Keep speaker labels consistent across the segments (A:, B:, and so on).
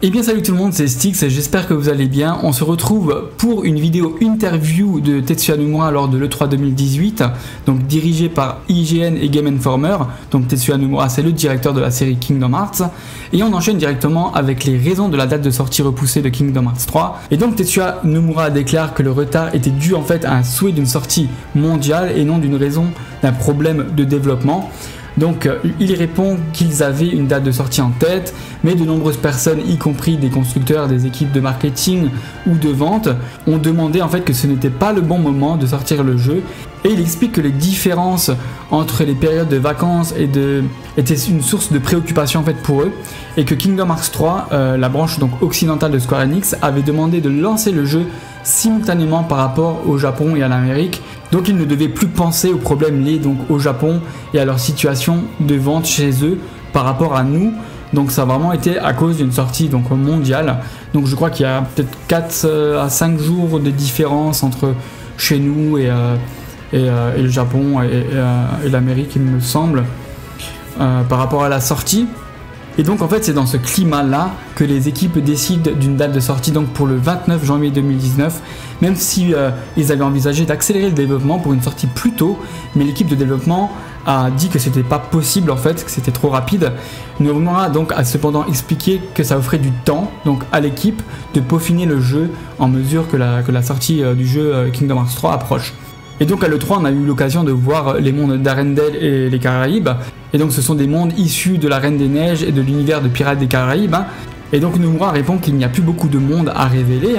A: Eh bien salut tout le monde, c'est Styx et j'espère que vous allez bien. On se retrouve pour une vidéo interview de Tetsuya Nomura lors de l'E3 2018, donc dirigé par IGN et Game Informer. Donc Tetsuya Nomura, c'est le directeur de la série Kingdom Hearts. Et on enchaîne directement avec les raisons de la date de sortie repoussée de Kingdom Hearts 3. Et donc Tetsuya Nomura déclare que le retard était dû en fait à un souhait d'une sortie mondiale et non d'une raison d'un problème de développement. Donc il répond qu'ils avaient une date de sortie en tête, mais de nombreuses personnes, y compris des constructeurs, des équipes de marketing ou de vente, ont demandé en fait que ce n'était pas le bon moment de sortir le jeu. Et il explique que les différences entre les périodes de vacances étaient une source de préoccupation en fait pour eux, et que Kingdom Hearts 3, la branche donc occidentale de Square Enix, avait demandé de lancer le jeu simultanément par rapport au Japon et à l'Amérique. Donc ils ne devaient plus penser aux problèmes liés donc au Japon et à leur situation de vente chez eux par rapport à nous. Donc ça a vraiment été à cause d'une sortie donc mondiale. Donc je crois qu'il y a peut-être 4 à 5 jours de différence entre chez nous et le Japon et l'Amérique, il me semble, par rapport à la sortie. Et donc en fait c'est dans ce climat là que les équipes décident d'une date de sortie donc pour le 29 janvier 2019, même si ils avaient envisagé d'accélérer le développement pour une sortie plus tôt, mais l'équipe de développement a dit que c'était pas possible en fait, que c'était trop rapide. Nomura donc a cependant expliqué que ça offrait du temps donc à l'équipe de peaufiner le jeu en mesure que la sortie du jeu Kingdom Hearts 3 approche. Et donc à l'E3 on a eu l'occasion de voir les mondes d'Arendelle et les Caraïbes. Et donc ce sont des mondes issus de la Reine des Neiges et de l'univers de Pirates des Caraïbes. Et donc Nomura répond qu'il n'y a plus beaucoup de mondes à révéler,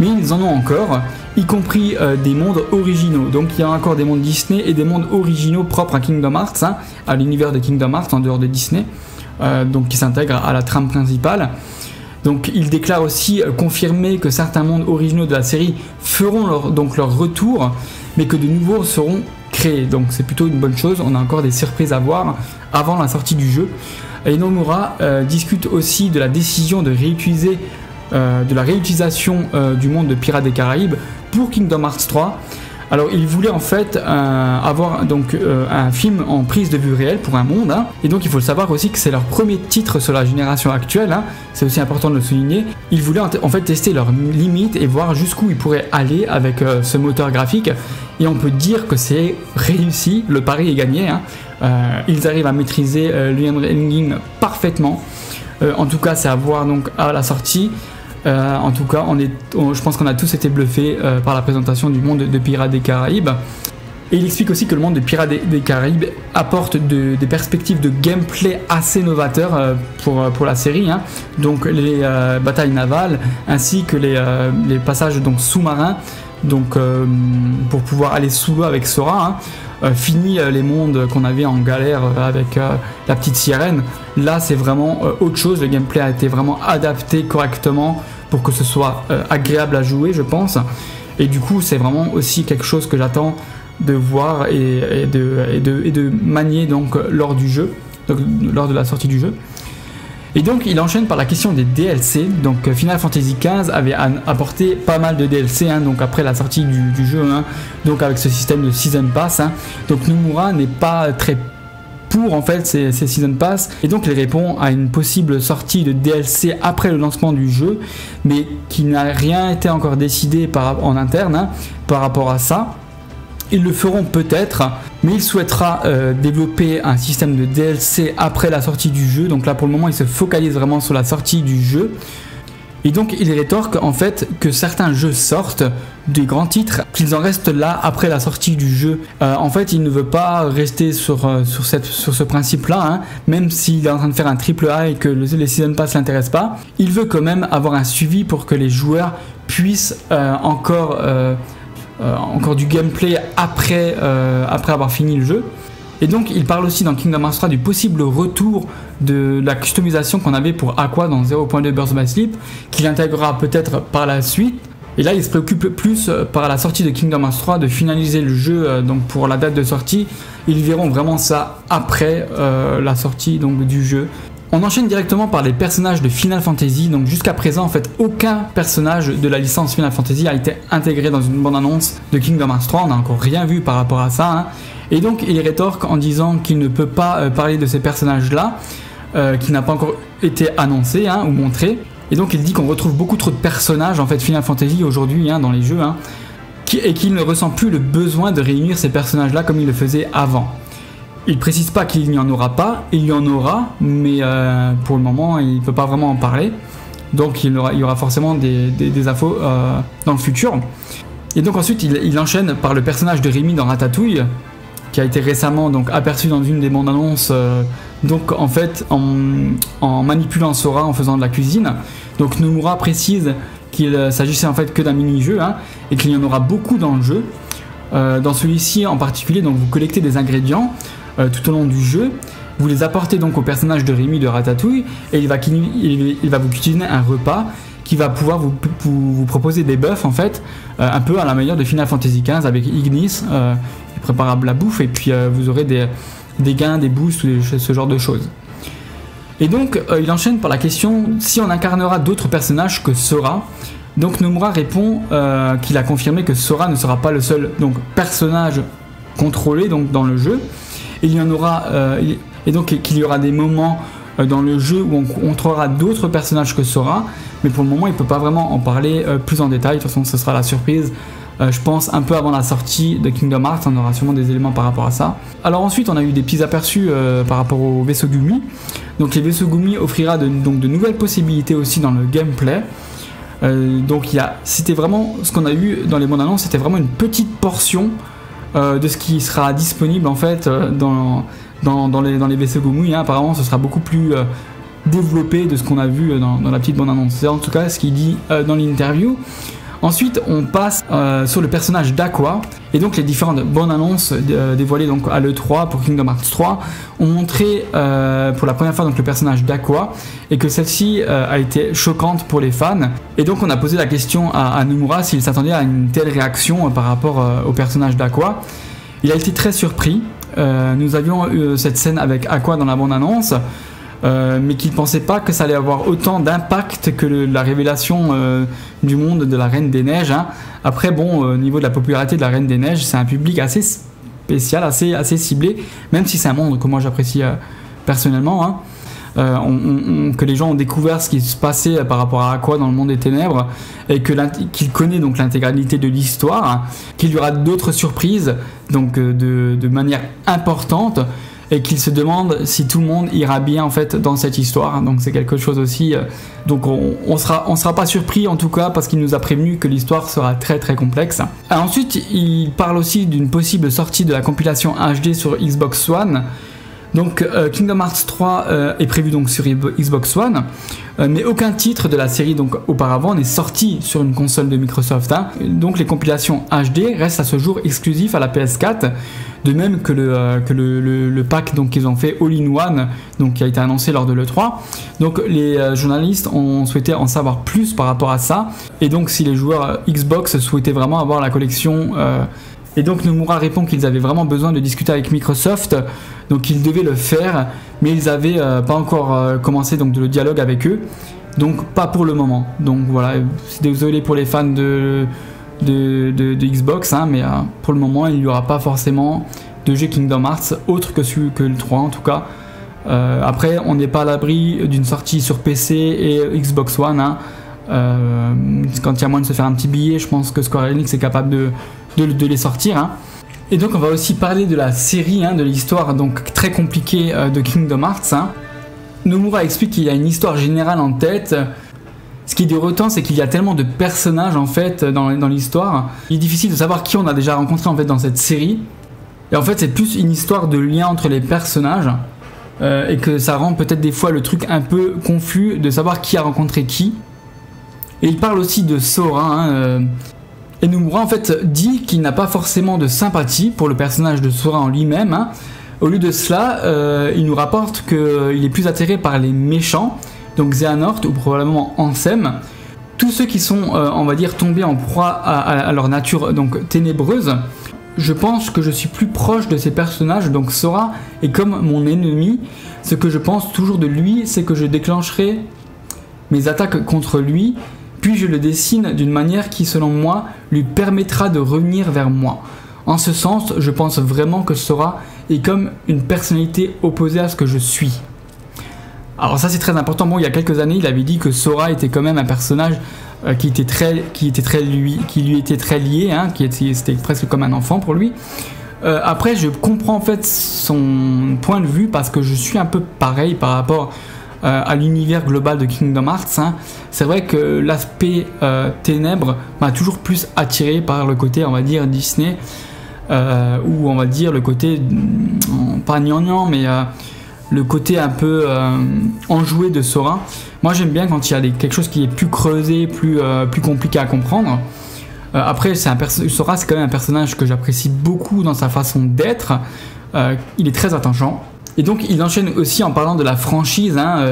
A: mais ils en ont encore, y compris des mondes originaux. Donc il y a encore des mondes Disney et des mondes originaux propres à Kingdom Hearts, à l'univers de Kingdom Hearts en dehors de Disney, donc qui s'intègrent à la trame principale. Donc il déclare aussi confirmer que certains mondes originaux de la série feront leur retour, mais que de nouveaux seront créés. Donc c'est plutôt une bonne chose, on a encore des surprises à voir avant la sortie du jeu. Et Nomura discute aussi de la décision de réutiliser, de la réutilisation du monde de Pirates des Caraïbes pour Kingdom Hearts 3. Alors il voulait en fait avoir donc un film en prise de vue réelle pour un monde, et donc il faut le savoir aussi que c'est leur premier titre sur la génération actuelle, c'est aussi important de le souligner. Ils voulaient en fait tester leurs limites et voir jusqu'où ils pourraient aller avec ce moteur graphique, et on peut dire que c'est réussi, le pari est gagné. Ils arrivent à maîtriser l'Unreal Engine parfaitement, en tout cas c'est à voir donc à la sortie. En tout cas, je pense qu'on a tous été bluffés par la présentation du monde de Pirates des Caraïbes. Et il explique aussi que le monde de Pirates des Caraïbes apporte des perspectives de gameplay assez novateurs pour la série. Donc les batailles navales ainsi que les passages donc sous-marins, donc pour pouvoir aller sous l'eau avec Sora. Fini les mondes qu'on avait en galère avec la petite sirène. Là c'est vraiment autre chose, le gameplay a été vraiment adapté correctement pour que ce soit agréable à jouer, je pense. Et du coup c'est vraiment aussi quelque chose que j'attends de voir et de manier donc lors du jeu, donc lors de la sortie du jeu. Et donc il enchaîne par la question des DLC. Donc Final Fantasy XV avait apporté pas mal de DLC, donc après la sortie du jeu, donc avec ce système de Season Pass. Donc Nomura n'est pas très pour en fait ces Season Pass, et donc il répond à une possible sortie de DLC après le lancement du jeu, mais qui n'a rien été encore décidé en interne par rapport à ça. Ils le feront peut-être, mais il souhaitera développer un système de DLC après la sortie du jeu. Donc là pour le moment il se focalise vraiment sur la sortie du jeu. Et donc il rétorque en fait que certains jeux sortent, des grands titres, qu'ils en restent là après la sortie du jeu. En fait il ne veut pas rester sur ce principe là, même s'il est en train de faire un triple A et que les Season Pass ne l'intéressent pas. Il veut quand même avoir un suivi pour que les joueurs puissent encore du gameplay après avoir fini le jeu. Et donc il parle aussi dans Kingdom Hearts 3 du possible retour de la customisation qu'on avait pour Aqua dans 0.2 Birth by Sleep, qu'il intégrera peut-être par la suite. Et là il se préoccupe plus par la sortie de Kingdom Hearts 3 de finaliser le jeu donc pour la date de sortie. Ils verront vraiment ça après la sortie donc du jeu. On enchaîne directement par les personnages de Final Fantasy. Donc jusqu'à présent en fait aucun personnage de la licence Final Fantasy a été intégré dans une bande-annonce de Kingdom Hearts 3. On n'a encore rien vu par rapport à ça. Et donc il rétorque en disant qu'il ne peut pas parler de ces personnages là, qui n'a pas encore été annoncé ou montré. Et donc il dit qu'on retrouve beaucoup trop de personnages en fait Final Fantasy aujourd'hui dans les jeux, et qu'il ne ressent plus le besoin de réunir ces personnages-là comme il le faisait avant. Il précise pas qu'il n'y en aura pas, il y en aura, mais pour le moment il ne peut pas vraiment en parler. Donc il y aura forcément des infos dans le futur. Et donc ensuite il enchaîne par le personnage de Rémi dans Ratatouille, qui a été récemment donc aperçu dans une des bandes annonces, donc en fait en manipulant Sora en faisant de la cuisine. Donc Nomura précise qu'il s'agissait en fait que d'un mini-jeu, et qu'il y en aura beaucoup dans le jeu. Dans celui-ci en particulier, donc vous collectez des ingrédients tout au long du jeu, vous les apportez donc au personnage de Rémi de Ratatouille, et il va vous cuisiner un repas qui va pouvoir vous proposer des buffs en fait, un peu à la manière de Final Fantasy XV avec Ignis, il prépare la bouffe, et puis vous aurez des gains, des boosts, ce genre de choses. Et donc il enchaîne par la question si on incarnera d'autres personnages que Sora. Donc Nomura répond qu'il a confirmé que Sora ne sera pas le seul personnage contrôlé donc, dans le jeu. Il y en aura, et donc qu'il y aura des moments dans le jeu où on contrôlera d'autres personnages que Sora, mais pour le moment il ne peut pas vraiment en parler plus en détail. De toute façon ce sera la surprise. Je pense un peu avant la sortie de Kingdom Hearts, on aura sûrement des éléments par rapport à ça. Alors ensuite on a eu des petits aperçus par rapport aux vaisseaux Gumi. Donc les vaisseaux Gumi offrira de nouvelles possibilités aussi dans le gameplay. Donc c'était vraiment ce qu'on a eu dans les bandes annonces, c'était vraiment une petite portion de ce qui sera disponible en fait dans les vaisseaux Gumi. Apparemment ce sera beaucoup plus développé de ce qu'on a vu dans la petite bande annonce. C'est en tout cas ce qu'il dit dans l'interview. Ensuite, on passe sur le personnage d'Aqua, et donc les différentes bandes annonces dévoilées donc à l'E3 pour Kingdom Hearts 3 ont montré pour la première fois donc le personnage d'Aqua, et que celle-ci a été choquante pour les fans. Et donc on a posé la question à Nomura s'il s'attendait à une telle réaction par rapport au personnage d'Aqua. Il a été très surpris. Nous avions eu cette scène avec Aqua dans la bande-annonce, mais qu'il ne pensait pas que ça allait avoir autant d'impact que la révélation du monde de la Reine des Neiges. Après, bon, au niveau de la popularité de la Reine des Neiges, c'est un public assez spécial, assez ciblé, même si c'est un monde que moi j'apprécie personnellement. Que les gens ont découvert ce qui se passait par rapport à Aqua dans le monde des ténèbres, et qu'il connaît donc l'intégralité de l'histoire, qu'il y aura d'autres surprises donc de manière importante, et qu'il se demande si tout le monde ira bien en fait dans cette histoire. Donc c'est quelque chose aussi, donc on sera pas surpris en tout cas, parce qu'il nous a prévenu que l'histoire sera très très complexe. Ensuite il parle aussi d'une possible sortie de la compilation HD sur Xbox One. Donc Kingdom Hearts 3 est prévu donc sur Xbox One, mais aucun titre de la série donc auparavant n'est sorti sur une console de Microsoft. Donc les compilations HD restent à ce jour exclusifs à la PS4, de même que le pack donc qu'ils ont fait All-in-One, donc qui a été annoncé lors de l'E3. Donc les journalistes ont souhaité en savoir plus par rapport à ça, et donc si les joueurs Xbox souhaitaient vraiment avoir la collection. Et donc Nomura répond qu'ils avaient vraiment besoin de discuter avec Microsoft, donc ils devaient le faire, mais ils n'avaient pas encore commencé donc le dialogue avec eux, donc pas pour le moment. Donc voilà, désolé pour les fans de Xbox, mais pour le moment il n'y aura pas forcément de jeu Kingdom Hearts autre que le 3 en tout cas. Après on n'est pas à l'abri d'une sortie sur PC et Xbox One. Quand il y a moyen de se faire un petit billet, je pense que Square Enix est capable de les sortir. Et donc on va aussi parler de la série, de l'histoire donc très compliquée de Kingdom Hearts. Nomura explique qu'il y a une histoire générale en tête. Ce qui est déroutant, c'est qu'il y a tellement de personnages en fait dans l'histoire. Il est difficile de savoir qui on a déjà rencontré en fait dans cette série. Et en fait c'est plus une histoire de lien entre les personnages, et que ça rend peut-être des fois le truc un peu confus de savoir qui a rencontré qui. Et il parle aussi de Sora. Et Nomura en fait dit qu'il n'a pas forcément de sympathie pour le personnage de Sora en lui-même. Au lieu de cela, il nous rapporte qu'il est plus attiré par les méchants, donc Xehanort ou probablement Ansem, tous ceux qui sont, on va dire, tombés en proie à leur nature donc ténébreuse. Je pense que je suis plus proche de ces personnages, donc Sora est comme mon ennemi. Ce que je pense toujours de lui, c'est que je déclencherai mes attaques contre lui, puis je le dessine d'une manière qui, selon moi, lui permettra de revenir vers moi. En ce sens, je pense vraiment que Sora est comme une personnalité opposée à ce que je suis. Alors ça c'est très important. Bon, il y a quelques années, il avait dit que Sora était quand même un personnage qui lui était très lié, hein, c'était presque comme un enfant pour lui. Après, je comprends en fait son point de vue parce que je suis un peu pareil par rapport à l'univers global de Kingdom Hearts. Hein. C'est vrai que l'aspect ténèbres m'a toujours plus attiré par le côté, on va dire, Disney, ou on va dire le côté, pas gnangnan, mais le côté un peu enjoué de Sora. Moi j'aime bien quand il y a quelque chose qui est plus creusé, plus compliqué à comprendre. Après, Sora c'est quand même un personnage que j'apprécie beaucoup dans sa façon d'être. Il est très attachant. Et donc il enchaîne aussi en parlant de la franchise, hein,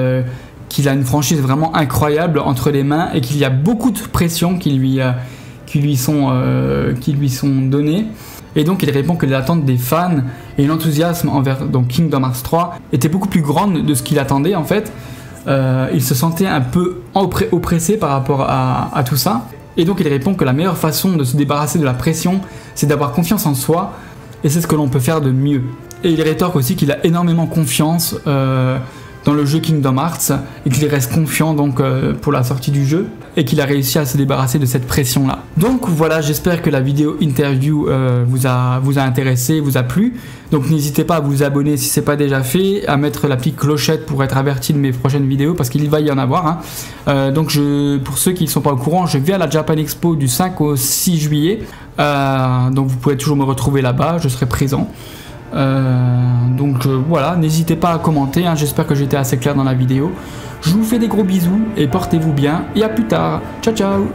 A: qu'il a une franchise vraiment incroyable entre les mains et qu'il y a beaucoup de pression qui lui sont données. Et donc il répond que les attentes des fans et l'enthousiasme envers donc Kingdom Hearts 3 étaient beaucoup plus grandes de ce qu'il attendait en fait. Il se sentait un peu oppressé par rapport à tout ça. Et donc il répond que la meilleure façon de se débarrasser de la pression, c'est d'avoir confiance en soi, et c'est ce que l'on peut faire de mieux. Et il rétorque aussi qu'il a énormément confiance dans le jeu Kingdom Hearts, et qu'il reste confiant donc pour la sortie du jeu, et qu'il a réussi à se débarrasser de cette pression-là. Donc voilà, j'espère que la vidéo interview vous a intéressé, vous a plu. Donc n'hésitez pas à vous abonner si ce n'est pas déjà fait, à mettre la petite clochette pour être averti de mes prochaines vidéos, parce qu'il va y en avoir. Hein. Donc pour ceux qui ne sont pas au courant, je vais à la Japan Expo du 5 au 6 juillet. Donc vous pouvez toujours me retrouver là-bas, je serai présent. Voilà, n'hésitez pas à commenter, hein, j'espère que j'étais assez clair dans la vidéo. Je vous fais des gros bisous et portez-vous bien et à plus tard. Ciao ciao.